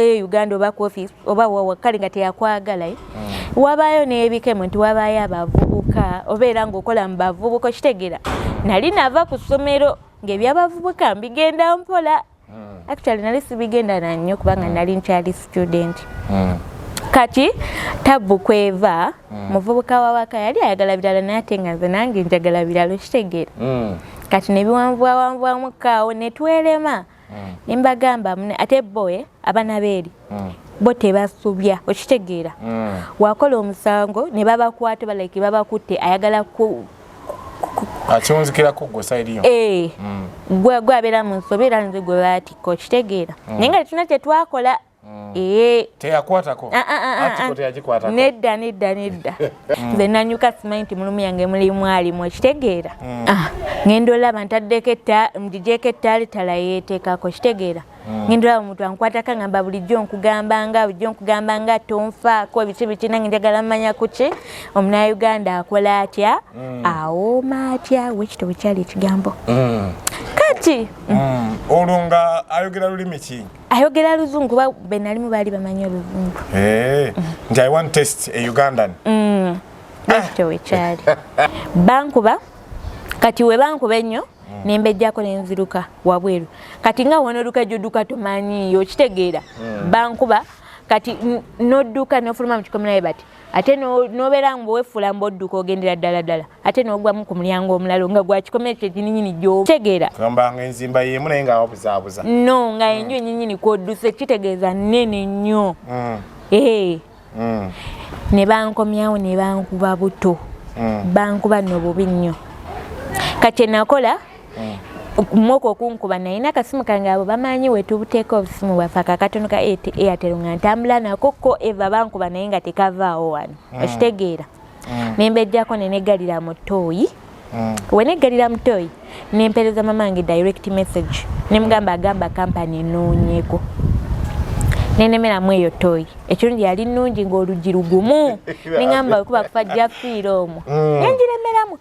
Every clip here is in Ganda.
Uganda oba ku office oba wakali nga teyakwagala wabayo n'ebikemo nti wabayo abavubuka obeera ng'okola mu bavubuka okitegeera nali nava ku ssomero ng'ebyabavubuka mbigenda mpola actually nali sibigenda na nnyo kubanga nali nkyali student kati tabu kweva muvubuka wawaka yali ayagala birala naye ate nga nze nange njagala birala okitegeera kati ne biwanvuwawanvuwamu kaawo ne twelema ne mbagamba ate boye abaana beeri bo tebasubya okitegeera wakola omusango ne babakwata baleke babakutte ayagala akyonzikirako gwe sayiriyo gwe abeera mu nsobeera nze gwe baatikka okitegeera naye nga tetuna kye twakola teyakwatako atiko teyagikwatako nedda nze nanyuka simanyi nti mulumu yange mulimu alimu okitegeera ngenda olaba ngigyeko ettaali tala yeeteekako okitegeera ngenda olaba omuntu ankwatako ngamba bulijjo nkugambanga tonfaako biki nange njagala mmanya kuki omunauganda akola atya awooma atya wekito wekyali ekigambo kati olwo nga ayogera lulimi ki ayogera luzungu kuba be nalimu baali bamanyi oluzungu nti I want test a Ugandan wekito wekyali bankuba kati we bankuba ennyo nembejjako nenziruka wabweru kati nga wanoduka gyodduka tomanyiyo okitegeera bankuba kati nodduka nofuluma mu kikomo naye bati ate nobeera nga wefuula mbodduka ogendera ddala ate nogwamu ku mulyango omulala nga gwa kikomo ekyo kininyini gyokitegeera gambanga enzimba yemu naye nga wabuzaabuza no nga enju enyinyini kwodduse kitegeeza nnene nnyo ne bankomyawo ne bankuba buto bankuba nno bubi nnyo kati nakola mwoko okunkuba nalina akasimu kange abo bamanyi wetubuteeka obusimu bwaffe akakatono ka Airtel nga ntambula nako ko eva bankuba naye nga tekavaawo wano okitegeera nembejjako neneggalira mu ttooyi weneggalira mu ttooyi nempereza mamange direct message nemugamba agamba kampani enoonyeko nenemeramu eyo ttooyi ekirungi yali nnungi ng'oluggi lugumu nengamba wekuba kufa jjafiira omwo nenjiremeramu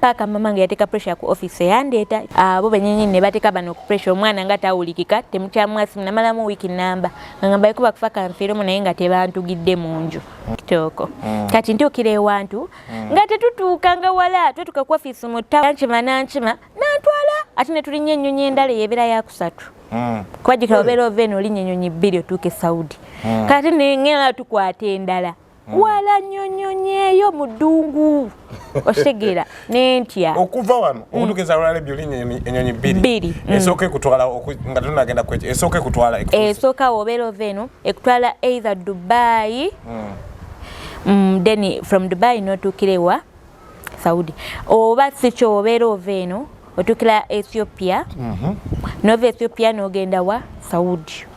paka mamange yateeka pressure ku office yandeeta abo benyenyini ne bateeka bano ku pressure omwana nga tawulikika temukyamwasimu namalamu wiiki namba ngamba yekuba kufa kanfiiromu naye nga tebantugidde mu nju kitooko kati ntuukira ewantu nga tetutuuka nga wala twetuka ku office mu ttawa nankima nantwala ate ne tulinnya ennyonyi endala eyebeera yakusatu kuba jjukira obeera ova eno olinya ennyonyi bbiri otuuke Saudi kati nengera tukwata endala wala nnyonyonyi eyo mu ddungu okitegeera nentya okuva wano okutugeza lwala byolinya ennyonyi bbiri esooka ekutwala nga tunagenda kwekyo esooka ekutwala esooka wobeera ova eno ekutwala either Dubai then from Dubai notuukira ewa Saudi oba si kyo obeera ova eno otuukira Ethiopia nova Ethiopia nogenda wa Saudi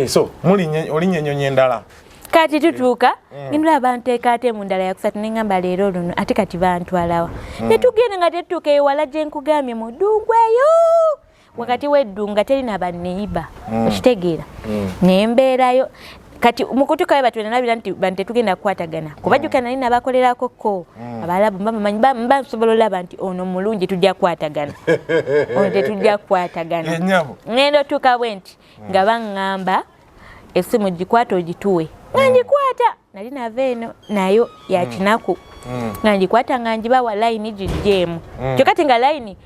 so olinya ennyonyi endala kati tutuuka ngindula banteeka ate mu ndala yakusatu nengamba leero luno ate kati bantwalawa netugenda nga tetutuuka ewala gye nkugambye mu ddungu eyo wakati w'eddunga terina baneiba okitegeera nembeerayo kati mukutukayo batwena nabira nti bantetugenda kukwatagana kubajjuka nali nabakolerako ko abalabu bamanyi bansobola olaba nti ono mulungi tujja kukwatagana ono tetujja kukwatagana ngenda otuuka bwe nti nga baŋŋamba essimu gikwata ogituwe nga ngikwata nali nava eno nayo yakinaku nga ngikwata nga ngibawa layini gijjeemu kyokati nga layini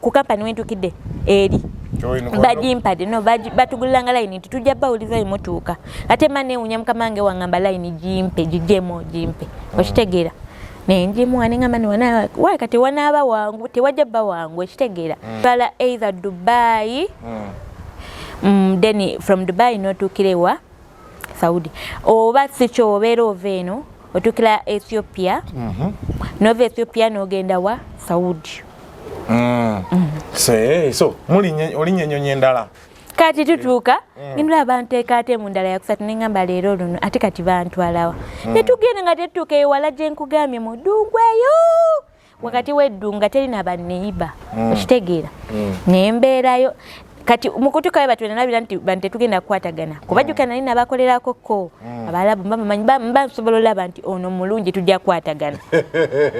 ku kampani wentukidde eri bagimpadde no batuguliranga layini nti tujja bawuliza emotuuka ate manewunya mukamange wangamba layini gimpe gijjeemu gimpe okitegeera nenjimuwa nengamba niwanawa kati wanaaba wangu tewajja bba wangu okitegeera twala either Dubai then from Dubai notuukira ewa Saudi oba si kyo obeera ova eno otuukira Ethiopia nova Ethiopia nogenda wa Saudi so olinya ennyonyi endala kati tutuuka ngindula banteeka ate mu ndala yakusatu nengamba leero luno ate kati bantwalawa netugenda nga tetutuuka ewala gye nkugambye mu ddungu eyo wakati w'eddunga terina baneiba okitegeera nembeerayo kati mukutukayo batwena nabira nti bantetugenda kukwatagana kubajjuka nali nabakolerako ko abalabu bamanyi bansobola olaba nti ono mulungi tujja kukwatagana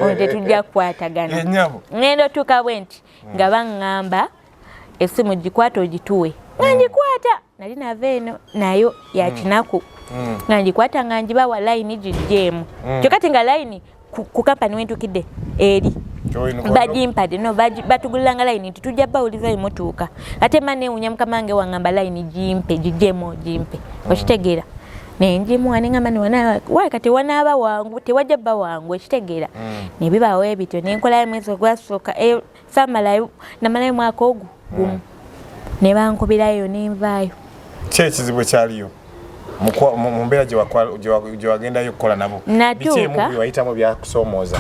ono tetujja kukwatagana ngenda otuuka bwe nti nga baŋŋamba essimu gikwata ogituwe nga ngikwata nali nava eno nayo ya kinaku nga ngikwata nga ngibawa layini gijjeemu kyokka ti nga layini ku kampani wentukidde eri bagimpadde no batuguliranga layini nti tujja bawuliza emotuuka ate ma neewunya mukamange wangamba layini gimpe gijjeemu gimpe okitegeera nenjimuwa nengamba niwanawa kati wanaaba wangu tewajja bba wangu ekitegeera nebibaawo ebityo nenkolayo mwezi ogwasooka samalayo namalayo mwaka ogwo gumu ne bankubirayo nenvaayo ki ekizibu ekyaliyo mu mbeera gye wagendayo okukola nabo biki emu byewayitamu byakusoomooza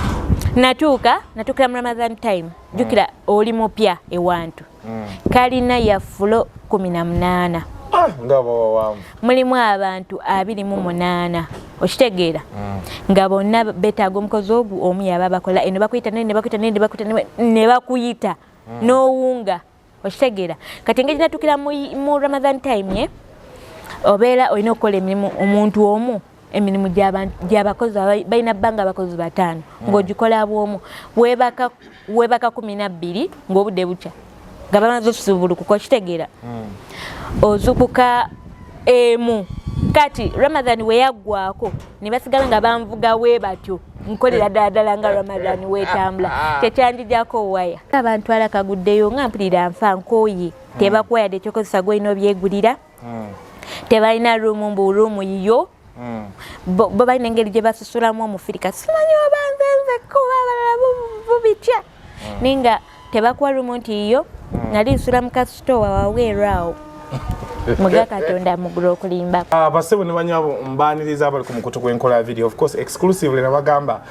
natuukira mu Ramadan time jjukira oli mupya ewantu kalina ya fulo 18 mulimu abantu 28 okitegeera nga bonna betaaga omukozi ogwo omu yaba bakola eno bakuyita ne bakuyita n'owunga okitegeera kati engeri natuukira mu Ramadan time obeera olina okukola emirimu omuntu omu emirimu gy'abakozi balina bbanga abakozi 5 ng'ogikola bw'omu weebaka 12 ng'obudde bukya nga bamaze okusubulukuka okitegeera ozukuka emu kati Ramadan weyaggwako ne basigala nga banvuga we batyo nkolera ddala nga Ramadan wetambula tekyanjijjako waya abantu alakaguddeyo nga mpulira nfa nkooye tebakwayadde ekyokozesa gwolina obyegulira tebalina ruumu mburuumu yiyo bo balina engeri gye basusulamu omufirika simanyi obanzenzeko abalala bubitya ninga tebakuwa ruumu nti yiyo nali nsula mu kasitowa waweeraawo muga Katonda mugula okulimba basebo ne banyabo mbaniriza abali ku mukutu gw'enkola ya video of course exclusive lena bagamba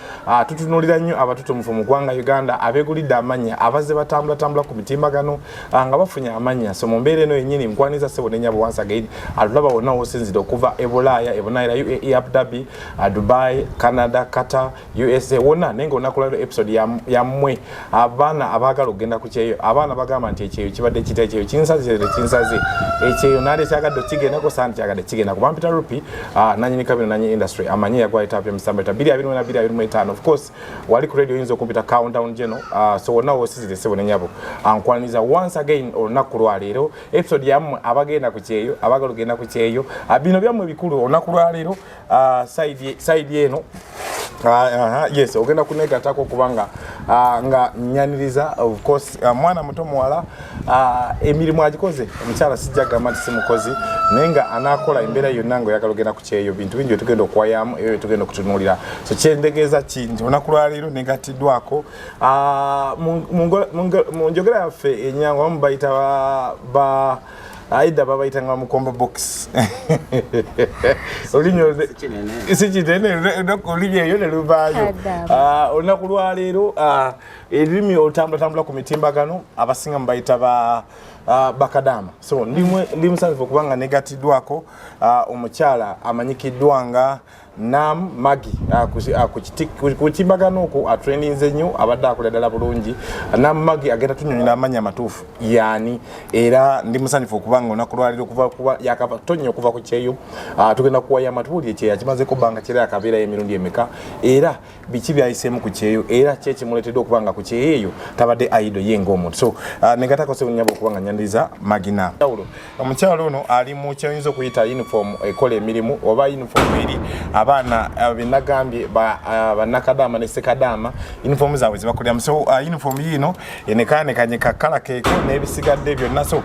tutunulira nnyo abatutumufu mu ggwanga Uganda abegulidde amanya abaze batambula ku mitimbagano nga bafunye amanya so mu mbeera eno yennyini nkwaniza sebo ne nyabo once again alulaba wonna wosinzire okuva ebulaaya ebonaira UAE Abu Dhabi Dubai Canada Qatar USA wonna nenga onakulalo episode ya mmwe abaana abaagala okugenda ku Ekyeeyo abaana bagamba nti Ekyeeyo kibadde kita Ekyeeyo kinsaze Ekyeeyo nale kyagadde kigenda ko santi kyagadde kigenda kuba Peter Rupi nanyini kabino nanyi industry amanye yagwa etapya msamba 2025 of course wali ku radio yinzo kompita countdown jeno so wona wosizire sebo nenyabo ankwaniza once again olunaku lwaleero episode yammwe abagenda ku Ekyeeyo abagala ogenda ku Ekyeeyo bino byammwe bikulu olunaku lwaleero side eno yes ogenda kunegatako kubanga nga nyaniriza of course mwana muto muwala emirimu agikoze omukyala sijjaga mati simukozi nenga anakola embeera yonna ngo yagala ogenda ku Ekyeeyo bintu bingi tugenda okwayamu eyo tugenda okutunulira so kyendegeeza kingi olunaku lwaleero negatiddwako mu njogera yaffe enyango bamu bayita ba aida baba itanga mukombo box olinyo sikinene olibye yo ne lubayo olunaku lwaleero erimi otambula ku mitimbagano abasinga mbayita bakadama so ndi musanvu kubanga negatiddwako omukyala amanyikiddwa nga Namu Magie ku timbagano ku trending ennyo abadde akola ddala bulungi Namu Magie agenda tunyonyera amanya amatuufu yani era ndi musanifu okubanga olunaku lwaleero kuba yakava tonnya okuva ku Ekyeeyo tugenda kuwaya amatuuli Ekyeeyo kimaze kubanga kira akabeera y'emirundi emeka era biki byayiseemu ku Ekyeeyo era kye kimuleetedde okubanga ku Ekyeeyo tabadde aido ye ng'omuntu so negatako se bunyabo okubanga nyandiriza Magie Namu omukyalo ono ali mu kyayinza okuyita uniform ekola emirimu oba uniform eri abaana benagambye Kadama ne Kadama uniform zaabwe zibakolera so uniform yino enekaanekanye kakala keeko n'ebisigadde byonna so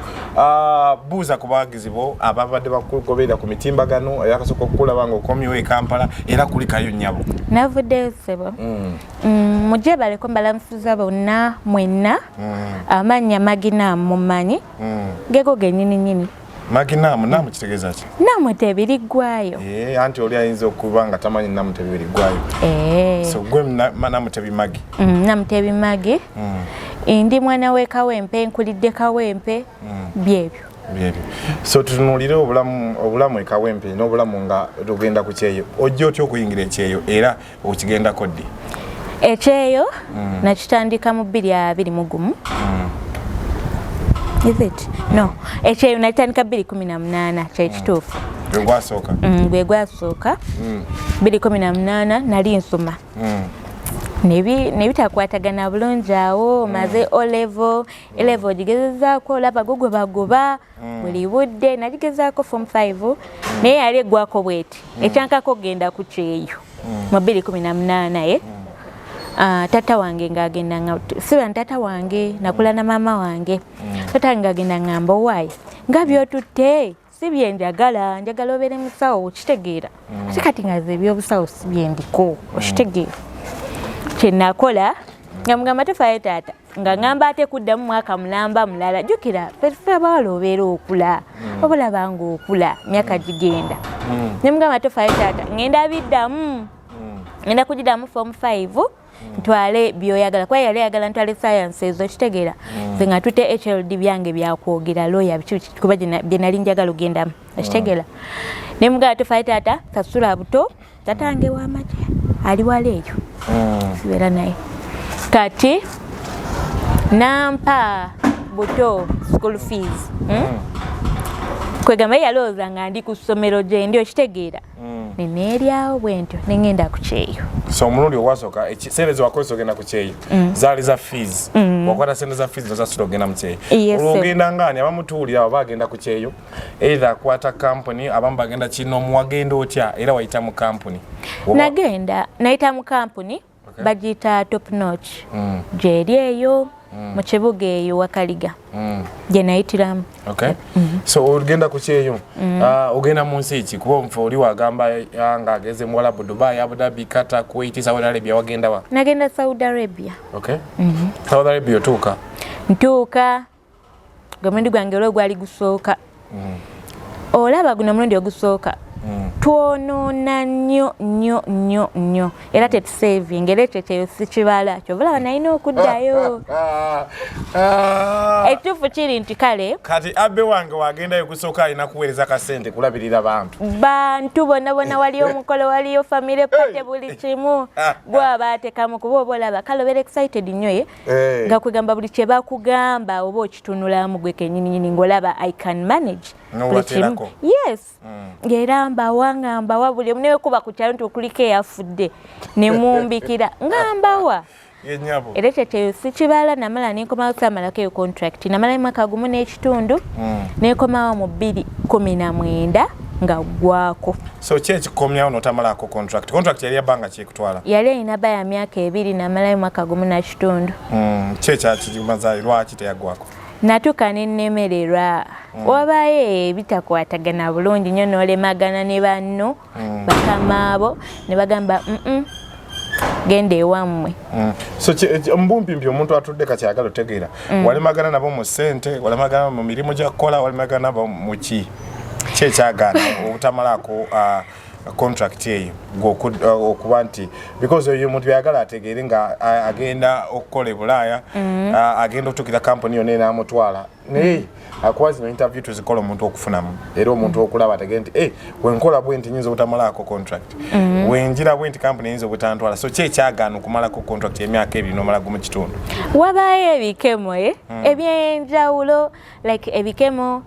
buuza ku bawagizibo ababadde bakugoberera ku mitimbagano yakasooka okukulaba nga okomyewo e Kampala era kulikayo nnyabo navuddeyo sebo mujje baleko mbalamufuza bonna mwenna amanya Magie Namu mumanyi gego genyini Magie Namu kitegeeza ki? Namu tebiriggwayo. Anti oli ayinza okuba nga tamanyi Namu tebiriggwayo. So gwe Namu tebi Magie. Namu tebi Magie. Ndi mwana we Kawempe nkulidde Kawempe byebyo. So tutunulire obulamu e Kawempe n'obulamu nga tugenda ku Ekyeeyo. Ojja otya okuyingira Ekyeeyo era okigendako ddi? Ekyeeyo nakitandika mu 2021. Is it? No. Ekyeeyo natandika 2018 kyekituufu. Gwasooka. Gwe gwasooka. 2018 nali nsoma. nebitakwatagana bulungi awo maze O level gigezaako olaba gugwe bagoba buli budde nagigezaako form 5 naye yali eggwako bweti ekyankako genda ku Ekyeeyo mu 2018 tata wange ngagenda nga siba tata wange nakula na mama wange tata ngagenda ngamba wayi nga byotutte sibye njagala obere musawo kitegeera kati ngaze ebyobusawo sibye ndiko okitegeera kyenakola nga mugamba tofaayo taata nga ngamba ate kuddamu mwaka mulamba mulala jjukira ffe abawala obeera okula obulaba nga okula myaka gigenda ne mugamba tofaayo taata ngenda biddamu ngenda kugiddamu form 5 ntwale byoyagala kwa yali yagala ntwale sciences okitegeera nze nga tute HLD byange byakwogera lawyer kuba bye nali njagala ogendamu okitegeera ne mugamba tofaayo taata kasula buto tatange wa Magie ali wala eyo sibeera naye kati nampa buto school fees kwegamba yalowooza nga ndi ku ssomero gye ndi okitegeera neneeryawo bwentyo nengenda ku Ekyeeyo so omulundi owasooka sente zewakozesa ogenda ku Ekyeeyo zaali za fees wakwata sente za fees nozasula ogenda mu Ekyeeyo olwogenda ngaani abamutuulira aba bagenda ku Ekyeeyo either akwata company abamu bagenda kinomu wagenda otya era wayita mu company nayita mu company bagiyita top notch gyeri eyo mu kibuga eyo wakaliga gye nayitiramu so ogenda ku Ekyeeyo ogenda mu nsi ki kuba omufu oli wagamba nga ageze mu Walabu Dubai Abu Dhabi Qatar Kuwait Saudi Arabia wagenda wa nagenda Saudi Arabia Saudi Arabia ntuuka gwemundi gwange olwo gwali gusooka olaba guno mulundi ogusooka twonoona nnyo era tetusaving era ekyo Ekyeeyo sikibala kyovulaba nalina okuddayo ekituufu kiri nti kale kati abbe wange wagendayo gusooka alina kuweereza kasente kulabirira bantu bonna waliyo omukolo waliyo famire pate buli kimu gwaba atekamu kuba oba olaba kale obeera excited nnyo nga kwegamba buli kye bakugamba oba okitunulamu gwe kennyininyini ng'olaba I can manage yes ng'era mbawa buli omu newekuba ku kyalo nti okuliko eyafudde ne mumbikira ngambawa era ekyo Ekyeeyo sikibala namala nenkomawo saamalako eyo contract namala mwaka gumu n'ekitundu nenkomawo mu 2019 nga gwako so ki ekikomyawo notamalako contract yali yabbanga kyekutwala yali erina bba ya myaka 2 namalayo mwaka gumu n'ekitundu ki ekyakimazayo lwaki teyaggwako natuuka nennemererwa wabayo ebitakwatagana bulungi nnyo n'olemagana ne banno bakamaabo ne bagamba genda ewammwe so mbumpimpi omuntu atudde kakyagala otegeera walemagana nabo mu ssente walemagana mu mirimu gyakukola walemagana nabo mu ki ekyagaana obutamalako contract eyo okuba nti because oyo omuntu yagala ategeere nga agenda okukola Bulaaya agenda okutukira company yonna enamutwala naye akuwa zino interview tuzikola omuntu okufunamu era omuntu okulaba ategeere nti wenkola bwenti nyinza obutamalako contract wenjira bwenti company yinza obutantwala so ki ekyagaana okumalako contract emyaka 2 n'omalago mu kitundu wabayo ebikemo ebyenjawulo like ebikemo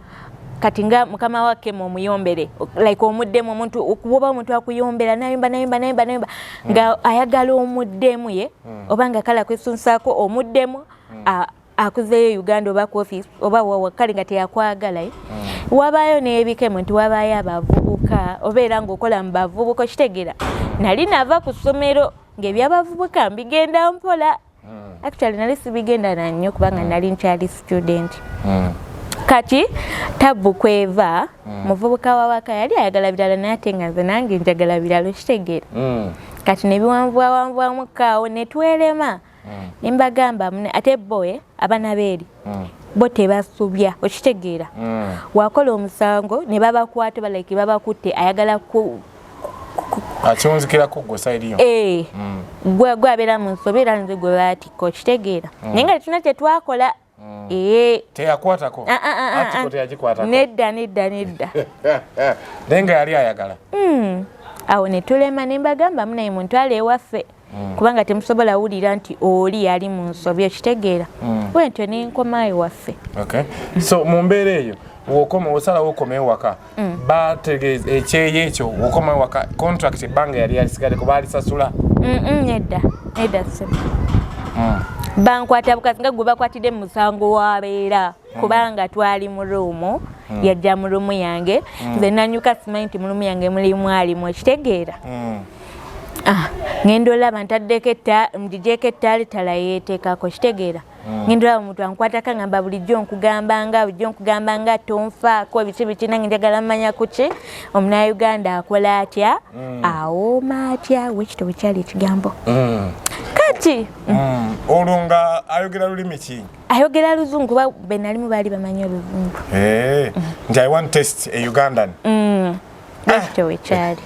kati nga mukama wake muyombere like omuddemu omuntu okuba omuntu akuyombera nayimba nga ayagala omuddemu ye obanga kala kwesunsaako omuddemu akuzeeyo Uganda oba ku office oba wakali nga teyakwagala wabayo n'ebikemo nti wabayo abavubuka obeera ng'okola mu bavubuka okitegeera nali nava ku ssomero ng'ebyabavubuka mbigenda mpola actually nali sibigenda nannyo kubanga nali nkyali student kati tabu kweva muvubuka wawaka yali ayagala birala nate nga nze nange njagala birala okitegeera kati nebiwanvuwawanvuwamu kaawo netwelema nembagamba ate boye abana beeri bo tebasubya okitegeera wakola omusango ne babakwata balike babakutte ayagala akyonzikirako gwe sayiriyo gwe abeera mu nsobera nze gwe baatikka okitegeera naye nga tetuna kyetwakola teyakwatako atiko teyagikwatako nedda naye nga yali ayagala awo netulema nembagamba munaye muntwala ewaffe kubanga temusobola wulira nti oli yali mu nsobi okitegeera bwentyo nenkomayo waffe so mu mbeera eyo osalawo okomeyo waka bategeeza Ekyeeyo ekyo okomayo waka contract ebbanga yali yalisigadde kuba alisasula Nedda se. Bankwata bukazi nga Gwebakwatidde musango wabeera kubanga twali mu ruumu yajja mu ruumu yange nze nanyuka simanyi nti mu ruumu yange mulimu alimu ekitegeera ngenda olaba ntaddeko mugijeko ettaali tala yeeteekako kitegeera ngenda olaba omuntu ankwatako ngamba bulijjo nkugambanga tonfaako biki nange njagala mmanya kuki Omunnayuganda akola atya awooma atya wekito bwe kyali ekigambo kati olwo nga ayogera lulimi ki ayogera Luzungu kuba be nalimu baali bamanyi Oluzungu nti I want test a Ugandan wekito bwe kyali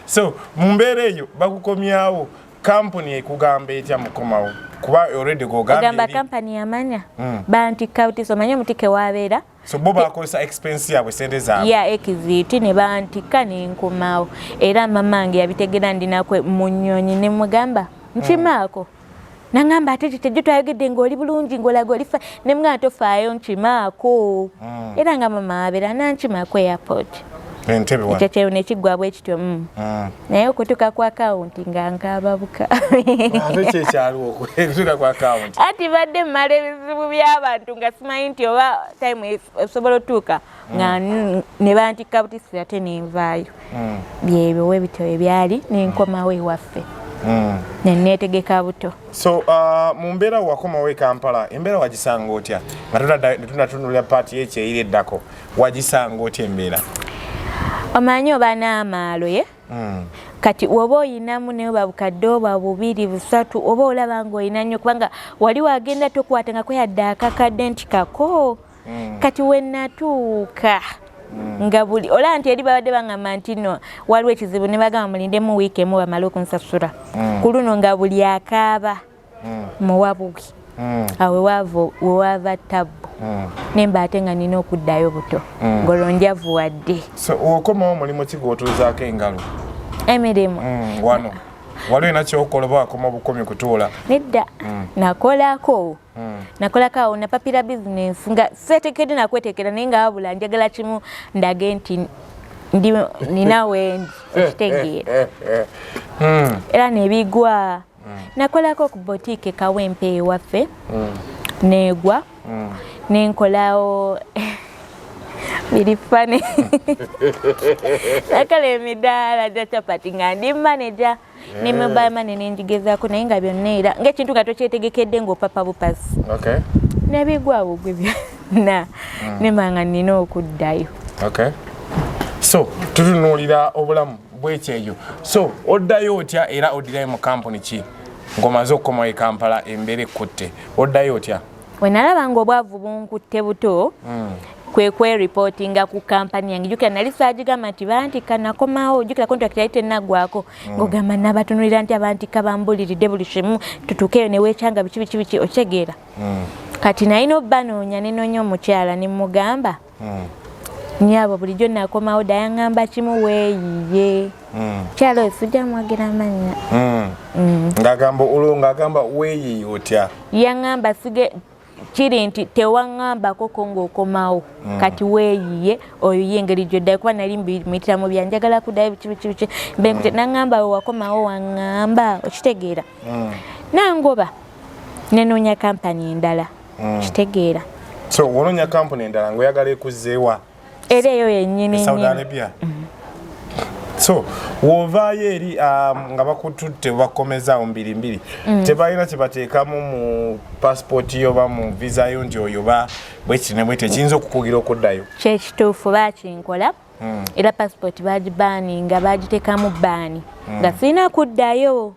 so mu mbeera eyo bakukomyawo kampuni ekugamba etya mukomawo kuba already ogamba kampani yamanya bantikka butiso omanye omutike wabeera so bo bakozesa expense yaabwe sente zaabwe ya ekiziti ne bantikka nenkomawo era mamange yabitegera ndinakwe mu nnyonyi ne mugamba nkimaako nangamba ate tejjo twayogedde ng'oli bulungi ng'olaga olifa ne mugamba tofaayo nkimaako era nga mama abeera nankimaako airport ekyo kyeyo nekiggwabwe ekityo naye okutuuka ku akawunti nga nkaababuka ati badde mmala ebizibu by'abantu nga simanyi nti oba time esobola otuuka nga ne bantikka butisi ate nenvaayo byebyo webityo ebyali nenkomawo ewaffe neneetegeka buto so mu mbeera wakomawo e Kampala embeera wagisanga otya nga tunatunulira paati y'ekyeeyo eddako wagisanga otya embeera omanyi oba n'amaalo ye kati oba oyinamu naye oba bukadde oba bubiri busatu oba olaba ng'olina nnyo kubanga wali wagenda tokwata nga kweyadde akakadde nti kako kati wennatuuka nga buli olaba nti eri babadde bangamba nti no waliwo ekizibu ne bagamba mulindemu wiiki emu bamale okunsasula ku luno nga buli akaaba muwabubi awo wewava tabbu nemba ate nga nina okuddayo buto ng'olonjavu wadde so okomawo mulimu ki gw'otuuzaako engalo emirimu wano waliwo nakyokola oba wakoma bukomi kutuula nedda nakolako awo napapira bizinensi nga setekedde nakwetekera naye nga wabula njagala kimu ndage nti nina wendi ekitegeera era nebigwa nakolako ku botiike Kawempe ewaffe negwa nenkolawo biri fane nakala emidaala gya capati nga ndi manager ne mobile money nenjigezaako naye nga byonna era ng'ekintu nga tokyetegekedde ng'opapa bupasi nebigwawo gwe byonna nemanga nina okuddayo so tutunuulira obulamu bw'ekyeeyo so oddayo otya era oddirayo mu kampuni ki ng'omaze okukomawo e Kampala embeera ekkutte oddayo otya we nalaba ng'obwavu bunkutte buto kweripootinga ku kampani yange jjukira nali saagigamba nti bantika nakomawo jjukira contract yali tennaggwako ng'ogamba nabatunulira nti abantika bambuliridde buli kimu tutuukeeyo ne weekyanga biki okitegeera kati nalina obbanoonya nenoonya omukyala ne mugamba nyaabo bulijjo nakomawo dda yaŋŋamba kimu weeyiye kyalo esujja mwagira amannya ng'agamba weeyiye otya yaŋŋamba kiri nti tewaŋŋambako ko ng'okomawo kati weeyiye oyo y'engeri gy'oddayo kuba nali mbiyitiramu byanjagala kuddayo biki naŋŋamba we wakomawo waŋŋamba okitegeera nangoba nenoonya kampani endala kitegeera so wonoonya kampuni endala ng'oyagala ekuzzeewa era eyo yennyini Saudi Arabia so wovaayo eri nga bakututte bakomezaawo mbirimbiri tebalina kyebateekamu mu pasipooti yo ba mu visa yo nti oyo ba bwekiti ne bwekiti ekiyinza okukugira okuddayo kyekituufu baakinkola era pasipooti baagibaaninga baagiteekamu baani nga sirina kuddayo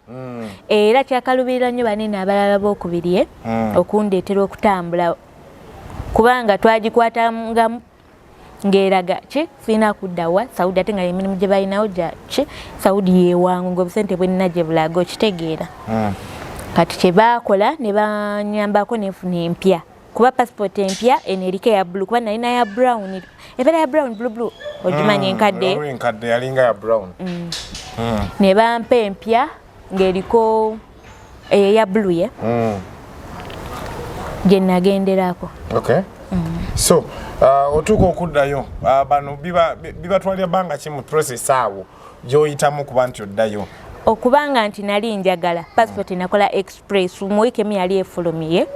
era kyakalubirira nnyo banene abalala bookubiri okundeetera okutambula kubanga twagikwatangamu ngeraga sirina kuddawa Saudi ate nga emirimu gye balinawo ki Saudi yewangu ng'obusente bwenina gye bulaga okitegeera kati kye baakola ne banyambako nefuna empya kuba passport empya eno eriko eya blue kuba nalina ya brown ebeera ya brown blue ogimanyi enkadde yalinga ya brown ne bampa empya ng'eriko eya blue gye nagenderako so otuuka okuddayo bano bibatwalira bbanga ki mu process awo gy'oyitamu kuba nti oddayo okubanga nti nali njagala passport nakola express mu week emu yali efulumye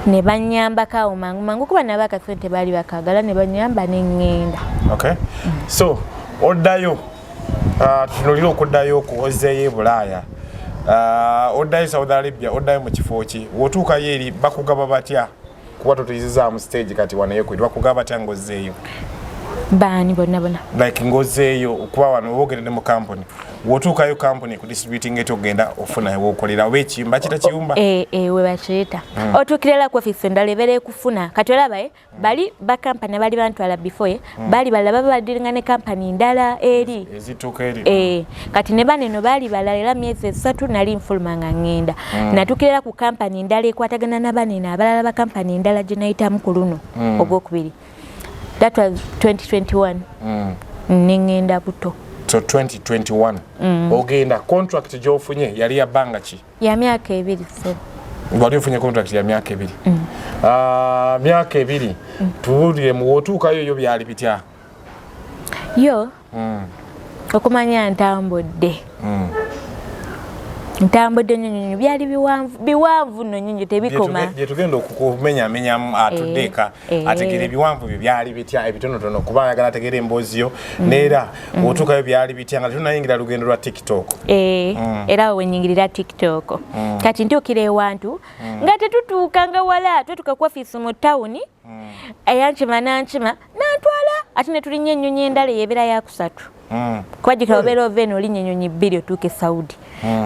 ne banyambako awo mangu kuba nabo akasente baali bakagala ne banyamba n'engenda. So oddayo tunulira okuddayo okuwozeeyo Bulaaya oddayo Saudi Arabia oddayo mu kifo ki wotuukayo eri bakugaba batya kuba tutuyizizaamu stage kati wanayo kweri bakugaba batya ng'ozzeeyo baani bonna like ng'ozzeeyo okuba wano wogerere mu company wotuukayo company ku distributing ekyo ogenda ofuna wokolera oba ekiyumba kita kiyumba we bakiyita otuukirira ku office endala ebeera ekufuna kati olaba bali bakampani bali bantwala before bali balaba badiringa ne kampani ndala eri ezituuka eri kati ne baneno bali balala era myezi 3 nali nfuluma nga ngenda natuukirira ku kampani ndala ekwatagana na baneno abalala bakampani ndala gye nayitamu ku luno ogwokubiri. That was 2021 nengenda buto. So 2021 ogenda contract gy'ofunye yali ya bbanga ki? Ya myaka 2. Wali ofunye contract ya myaka 2. Myaka 2 tuwulire mu wotuukayo yo byali bitya? Yo okumanya ntambudde nyonyo byali biwanvu no nyonyo tebikoma bye tugenda okukumenyamu atuddeeka ategere ebiwanvu byo byali bitya ebitonotono kuba ayagala ategere emboozi yo neera otuukayo byali bitya nga tunayingira lugendo lwa TikTok era wenyingirira TikTok kati ntuukira ewantu nga tetutuuka nga wala twetuka ku office mu tawuni eyankima nankima nantwala ate ne tulinnya ennyonyi endala eyebeera ya 3 kuba jikira obeera ova eno olinya ennyonyi 2 otuuke Saudi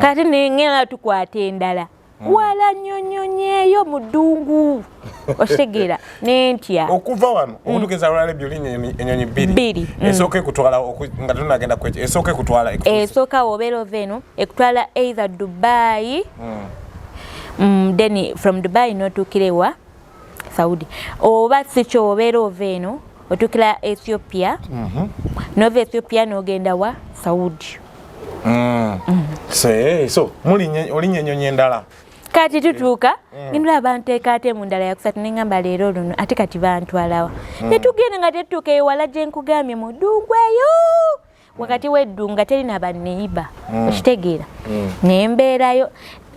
kati nengera tukwata endala wala nnyonyonyi eyo mu ddungu okitegera nentya okuva wano okutuuka olala byolinya ennyonyi 2 esooka ekutwala nga tunagenda kwekyo esooka ekutwala esooka obeera ova eno ekutwala either Dubai then from Dubai notuukira ewa Saudi oba sikyo obeera ova eno otuukira Ethiopia nova Ethiopia n'ogenda wa Saudi. So olinya ennyonyi endala kati tutuuka ngindula abantu ekaate mu ndala yakusatu nengamba leero luno ate kati bantwalawa netugenda nga tetutuuka ewala gye nkugambye mu ddungu eyo wakati w'eddunga terina baneiba okitegeera nembeerayo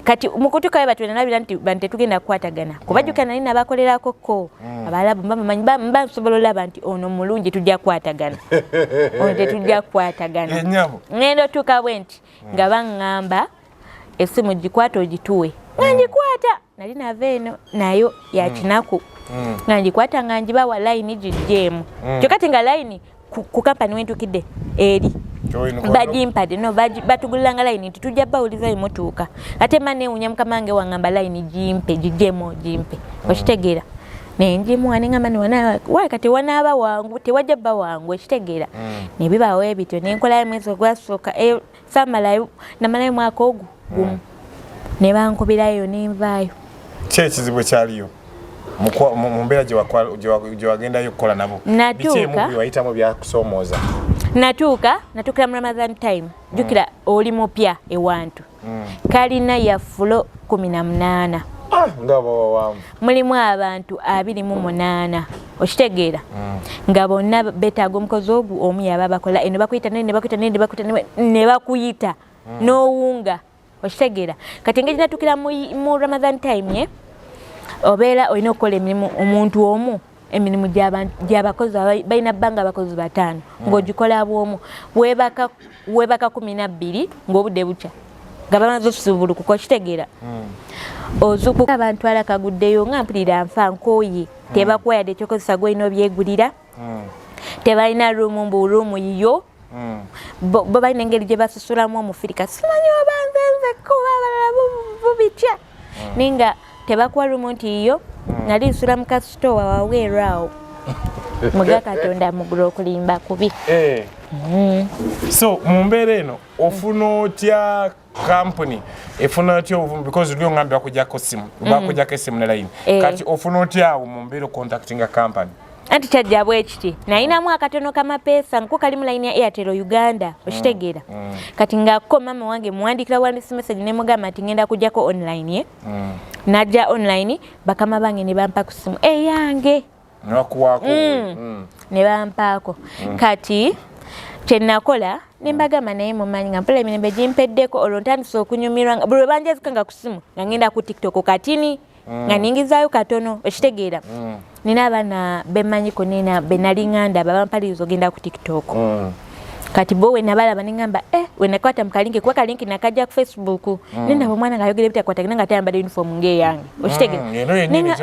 kati mukutukayo batwena nabira nti bante tugenda kukwatagana kubajjuka nali nabakolerako ko abalabu bamanyi bansobola olaba nti ono mulungi tujja kukwatagana ono tetujja kukwatagana ngendo tuuka bwe nti nga baŋŋamba essimu gikwata ogituwe nga ngikwata nali nava eno nayo ya kinaku nga ngikwata nga ngibawa layini gijjeemu kyokati nga layini ku kampani wentukidde eri bajimpade no batugulanga layini tujja bawuliza emotuuka ate manewunya mukamange wangamba layini jimpe gijjemu jimpe okitegeera nenjimuwa nengamba niwana kati wanaaba wangu tewajja bba wangu okitegeera nebibaawo ebityo nenkolayo mwezi ogwasooka namalayo mwaka ogwo gumu ne bankubirayo nenvaayo ki ekizibu ekyaliyo mu mbeera gye wagendayo okukola nabo biki emu byewayitamu byakusoomooza? Natuukira mu Ramadan time jjukira oli mupya ewantu kalina ya fulo 18 mulimu abantu 28 okitegeera nga bonna betaaga omukozi ogwo omu yaba bakola eno bakuyita ne bakuyita n'owunga okitegeera kati engeri natuukira mu Ramadan time obeera olina okukola emirimu omuntu omu emirimu gy'abakozi balina bbanga abakozi 5 ng'ogikola bw'omu weebaka 12 ng'obudde bukya nga bamaze okusubulukuka okitegeera ozukuka bantwala kaguddeyo nga mpulira nfa nkooye tebakuwa yadde ekyokozesa gwolina obyegulira tebalina ruumu mburuumu yiyo bo balina engeri gye basusulamu omufirika simanyi obanzenzeko abalala bubitya ninga tebakuwa ruumu nti yiyo nali nsula mu kasitowa waweerwo awo muga Katonda mugula okulimba kubi. So mu mbeera eno ofuna otya company efuna otya obuvumu because lyo ngambe bakujjako essimu bakujjako essimu ne line kati ofuna otya awo mu mbeera contacting a company anti kyajja bwe kiti nayinamu akatono kamapeesa nko kali mu line ya Airtel Uganda okitegeera kati ngako mama wange muwandikira wandisi message ne mugamba nti ngenda kujjako online najja online bakama bange ne bampa ku simu eyange nakuwaako ne bampaako kati kyenakola nembagamba naye mumanyi nga mpola emirembe gimpeddeko olwo ntandise okunyumirwa nga buli lwebanjazika nga ku ssimu nga ngenda ku tiktok katini nga ningizaayo katono okitegeera nina abaana bemmanyiko nina benalinganda babampaliriza ogenda ku tiktok kati bo we nabalaba nengamba wenakwata mukalinki kuba kalinki nakajja ku Facebook nendaba omwana nga ayogera bitakwata nga tayambadde uniform ngeyange okitegeera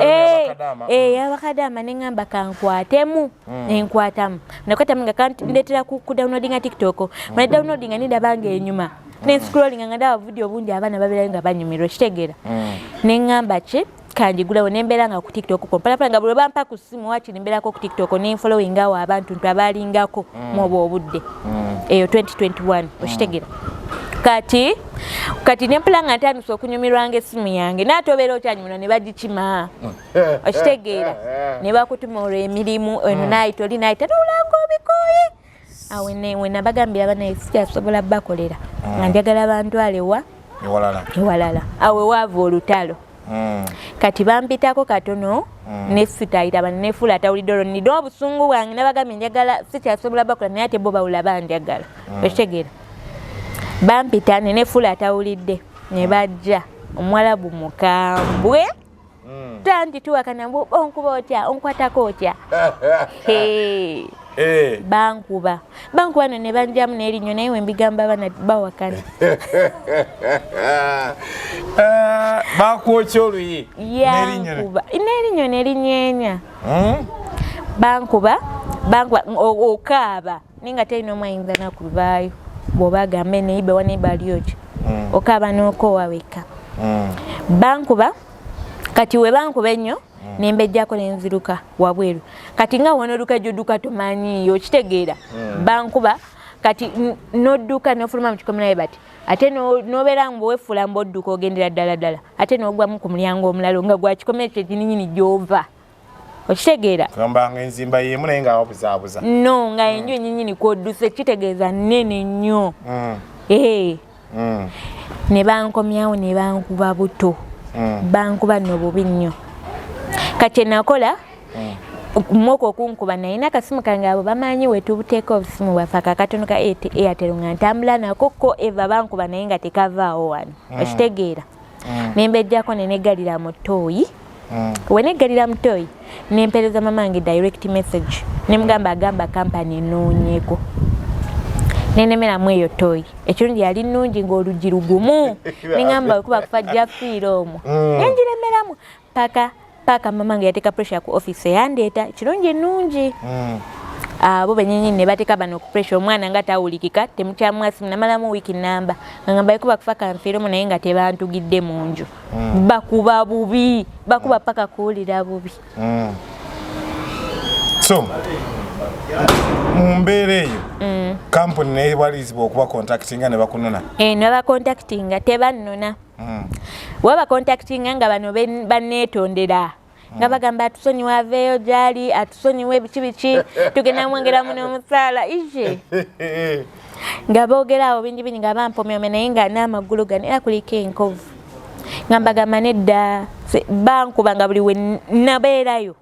yabakadama nengamba kankwatemu nenkwatamu nakwatamu nga kandetera ku downloadinga tiktok mane downloadinga nindabanga enyuma nenscrollinga nga ndaba video bungi abaana babeerayo nga banyumirwa okitegeera nengamba ki kanjigulawo nembeera nga ku tiktok kompalapala nga buli bampa ku ssimu wakiri mbeerako ku tiktok nenfollowingawo abantu abalingako mwoba obudde eyo 2021 okitegeera kati nempula nga ntandise okunyumirwanga essimu yange naate obeera okyanyumira ne bagikima okitegeera ne bakutuma olwo emirimu eno naayita oli naayita nolanga obikoye awo wenabagambira abanaye sikyasobola bakolera nga njagala bantwalewa ewalala awo ewaava olutalo kati bampitako katono nefutayita bano nefula atawulidde olwo nina obusungu bwange nabagambye njagala sikyasobola bakola naye ate bo bawula banjagala okitegeera bampita nenefula atawulidde ne bajja Omuwarabu mukambwe tanti tuwakana onkuba otya onkwatako otya bankuba no ne banjamu n'erinnyo naye wembigamba abaana bawakana bakwokya oluyi n'erinnyo nerinyeenya bankuba okaaba naye nga terina omu ayinza nakuvaayo bw'oba agambe neibe waneibalyoki okaaba n'okoowa weka bankuba kati we bankuba ennyo nembejjako nenziruka wabweru kati nga wonoduka gyodduka tomanyiyo okitegeera bankuba kati nodduka nofuluma mu kikomo naye bati ate nobeera nga wefula mbodduka ogendera ddala ate nogwamu ku mulyango omulalo nga gwa kikomo ekyo kininyini gyova okitegeera gambanga enzimba yemu naye nga wabuzaabuza no nga enju enyinyini kwodduse kitegeeza nnene nnyo ne bankomyawo ne bankuba buto bankuba nno bubi nnyo kati enakola mwoko okunkuba nalina akasimu kange abo bamanyi wetubuteeka obusimu bwaffe akakatono ka Airtel nga ntambula nako ko eva bankuba naye nga tekavaawo wano okitegeera nembejjako neneggalira mu ttooyi weneggalira mu ttooyi nempeereza mamange direct message nemugamba agamba kampani enoonyeeko nenemeramu eyo ttooyi ekirungi yali nnungi ng'oluggi lugumu nengamba kuba kufa jafiira omwo nenjiremeramu paka mamange yateeka pressure ku office yandeeta ekirungi ennungi abo benyenyini ne bateeka bano ku pressure omwana nga tawulikika temukyamwasimu namalamu wiiki namba ngamba ekuba kufa kanfiiremu naye nga tebantugidde mu nju bakuba bubi bakuba paka kuwulira bubi so mumbeera eyo kampuni newalizibwa okuba contactinga ne bakunona nebacontactinga tebannona waba contactinga nga bano baneetondera nga bagamba atusonyiwa aveeyo gyali atusonyiwa ebiki tugenda mwongeramu n'omusaala ije nga boogerawo bingi nga bampomyome naye nga n'amagulu ganera kuliko enkovu nga mbagamba nedda bankuba nga buli we nabeerayo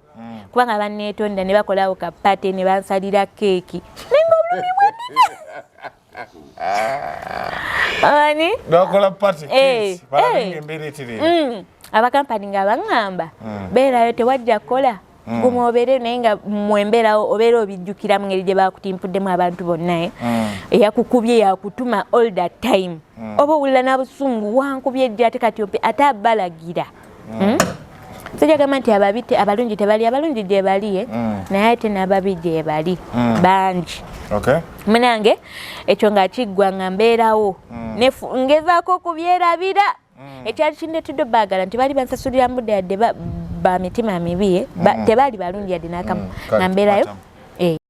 kubanga baneetonda ne bakolawo kapate ne bansalira keeki nenga obulumi bwani bakola pati abakampani nga baŋŋamba beerayo tewajja kukola guma obeere naye nga mwembeerawo obeera obijjukira mu ngeri gye bakutimpuddemu abantu bonna eyakukubye yakutuma all that time oba owulira nabusungu wankubye ejja ate kati ate abalagira sijagamba nti abalungi tebali abalungi gye bali naye ate n'ababi gye bali bangi munange ekyo nga kiggwa nga mbeerawo ngezaako okubyerabira ekyali kindetudde baagala nti baali bansasulira mbudde yadde ba mitima mibi tebaali balungi yadde n'akamu nga mbeerayo